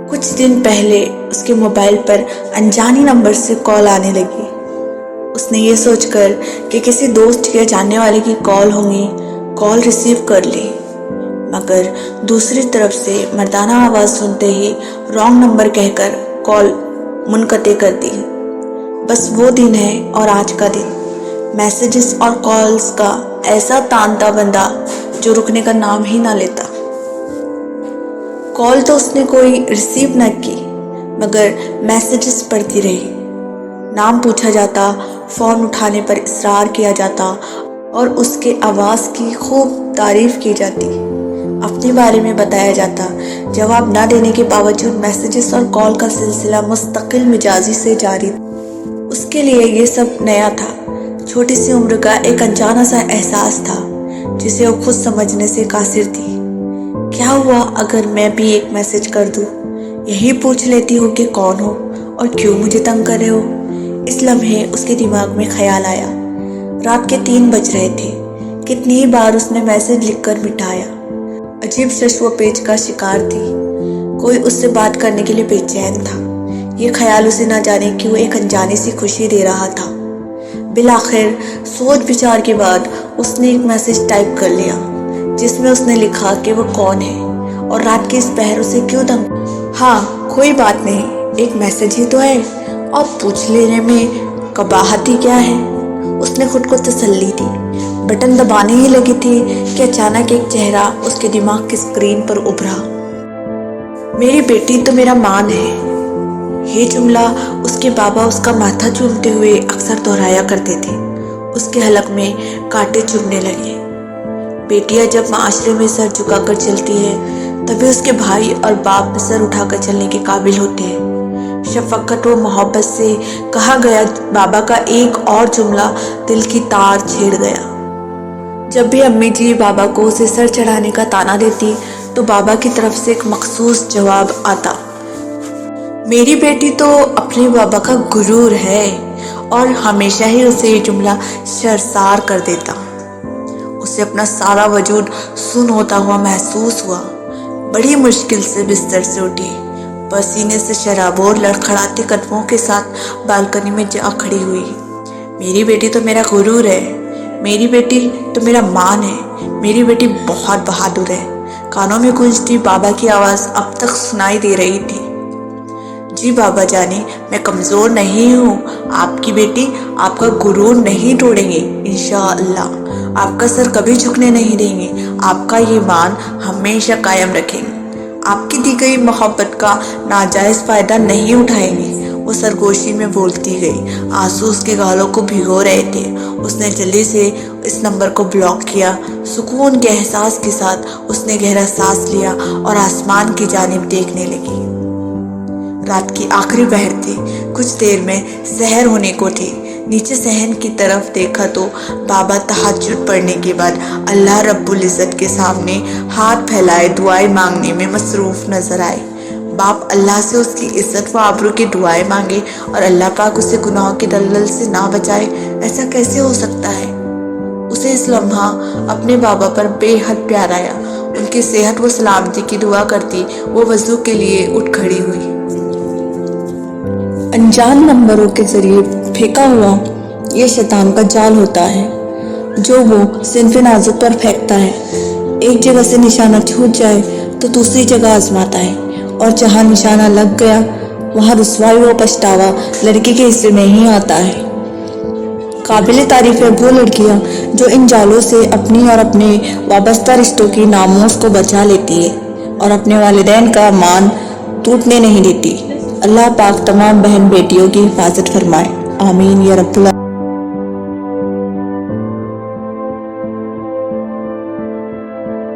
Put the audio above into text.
کچھ دن پہلے اس کے موبائل پر انجانی نمبر سے کال آنے لگی۔ اس نے یہ سوچ کر کہ کسی دوست یا جاننے والے کی کال ہوگی، کال ریسیو کر لی، مگر دوسری طرف سے مردانہ آواز سنتے ہی رانگ نمبر کہہ کر کال منقطع کر دی۔ بس وہ دن ہے اور آج کا دن، میسیجز اور کالز کا ایسا تانتا بندہ جو رکنے کا نام ہی نہ لیتا۔ کال تو اس نے کوئی ریسیو نہ کی، مگر میسیجز پڑھتی رہی۔ نام پوچھا جاتا، فون اٹھانے پر اصرار کیا جاتا اور اس کے آواز کی خوب تعریف کی جاتی۔ اپنے بارے میں بتایا جاتا۔ جواب نہ دینے کے باوجود میسیجز اور کال کا سلسلہ مستقل مزاجی سے جاری تھا۔ اس کے لیے یہ سب نیا تھا، چھوٹی سی عمر کا ایک انجانا سا احساس تھا جسے وہ خود سمجھنے سے قاصر تھی۔ کیا ہوا اگر میں بھی ایک میسج کر دوں، یہی پوچھ لیتی ہوں کہ کون ہو اور کیوں مجھے تنگ کر رہے ہو؟ اس لمحے اس کے دماغ میں خیال آیا۔ رات کے 3 بج رہے تھے۔ کتنی ہی بار اس نے میسج لکھ کر مٹایا۔ عجیب شش و پیچ کا شکار تھی۔ کوئی اس سے بات کرنے کے لیے بے چین تھا۔ یہ خیال اسے نہ جانے کہ وہ ایک انجانی سی خوشی دے رہا تھا۔ بالآخر سوچ بچار کے بعد اس نے ایک میسج ٹائپ کر لیا جس میں اس نے لکھا کہ وہ کون ہے اور رات کے اس پہر اسے کیوں تنگ۔ ہاں، کوئی بات نہیں، ایک میسج ہی تو ہے اور پوچھ لینے میں قباحت ہی کیا ہے، اس نے خود کو تسلی دی۔ بٹن دبانے ہی لگی تھی کہ اچانک ایک چہرہ اس کے دماغ کی اسکرین پر ابھرا۔ میری بیٹی تو میرا مان ہے۔ یہ جملہ اس کے بابا اس کا ماتھا چومتے ہوئے اکثر دہرایا کرتے تھے۔ اس کے حلق میں کانٹے چبھنے لگے۔ بیٹیاں جب معاشرے میں سر جھکا کر چلتی ہے تبھی اس کے بھائی اور باپ میں سر اٹھا کر چلنے کے قابل ہوتے ہیں۔ شفقت و محبت سے کہا گیا بابا کا ایک اور جملہ دل کی تار چھیڑ گیا۔ جب بھی امی جی بابا کو اسے سر چڑھانے کا طعنہ دیتی تو بابا کی طرف سے ایک مخصوص جواب آتا۔ میری بیٹی تو اپنے بابا کا غرور ہے، اور ہمیشہ ہی اسے یہ جملہ شرمسار کر دیتا۔ اسے اپنا سارا وجود سن ہوتا ہوا محسوس ہوا۔ بڑی مشکل سے بستر سے اٹھی، پسینے سے شرابور لڑکھڑاتے قدموں کے ساتھ بالکنی میں جا کھڑی ہوئی۔ میری بیٹی تو میرا غرور ہے، میری بیٹی تو میرا مان ہے، میری بیٹی بہت بہادر ہے۔ کانوں میں گونجتی بابا کی آواز اب تک سنائی دے رہی تھی۔ جی بابا جانی، میں کمزور نہیں ہوں، آپ کی بیٹی آپ کا غرور نہیں توڑیں گے، انشاءاللہ آپ کا سر کبھی جھکنے نہیں دیں گے، آپ کا یہ مان ہمیشہ قائم رکھیں گے، آپ کی دی گئی محبت کا ناجائز فائدہ نہیں اٹھائیں گے۔ وہ سرگوشی میں بولتی گئی، آنسو اس کے گالوں کو بھگو رہے تھے۔ اس نے جلدی سے اس نمبر کو بلاک کیا۔ سکون کے احساس کے ساتھ اس نے گہرا سانس لیا اور آسمان کی جانب دیکھنے لگی۔ رات کی آخری پہر تھی، کچھ دیر میں سحر ہونے کو تھی۔ نیچے صحن کی طرف دیکھا تو بابا تہجد پڑھنے کے بعد اللہ رب العزت کے سامنے ہاتھ پھیلائے دعائیں مانگنے میں مصروف نظر آئے۔ باپ اللہ سے اس کی عزت و آبرو کی دعائیں مانگے اور اللہ پاک اسے گناہوں کے دلدل سے نہ بچائے، ایسا کیسے ہو سکتا ہے؟ اسے اس لمحہ اپنے بابا پر بے حد پیار آیا۔ ان کی صحت و سلامتی کی دعا کرتی وہ وضو کے لیے اٹھ کھڑی ہوئی۔ انجان نمبروں کے ذریعے پھینکا ہوا یہ شیطان کا جال ہوتا ہے جو وہ صنف نازک پر پھینکتا ہے۔ ایک جگہ سے نشانہ چھوٹ جائے تو دوسری جگہ آزماتا ہے، اور جہاں نشانہ لگ گیا وہاں رسوائی و پچھتاوا لڑکی کے حصے میں ہی آتا ہے۔ قابل تعریف ہے وہ لڑکیاں جو ان جالوں سے اپنی اور اپنے وابستہ رشتوں کی ناموس کو بچا لیتی ہے اور اپنے والدین کا مان ٹوٹنے نہیں دیتی۔ اللہ پاک تمام بہن بیٹیوں کی حفاظت فرمائے، آمین یا رب العالمین۔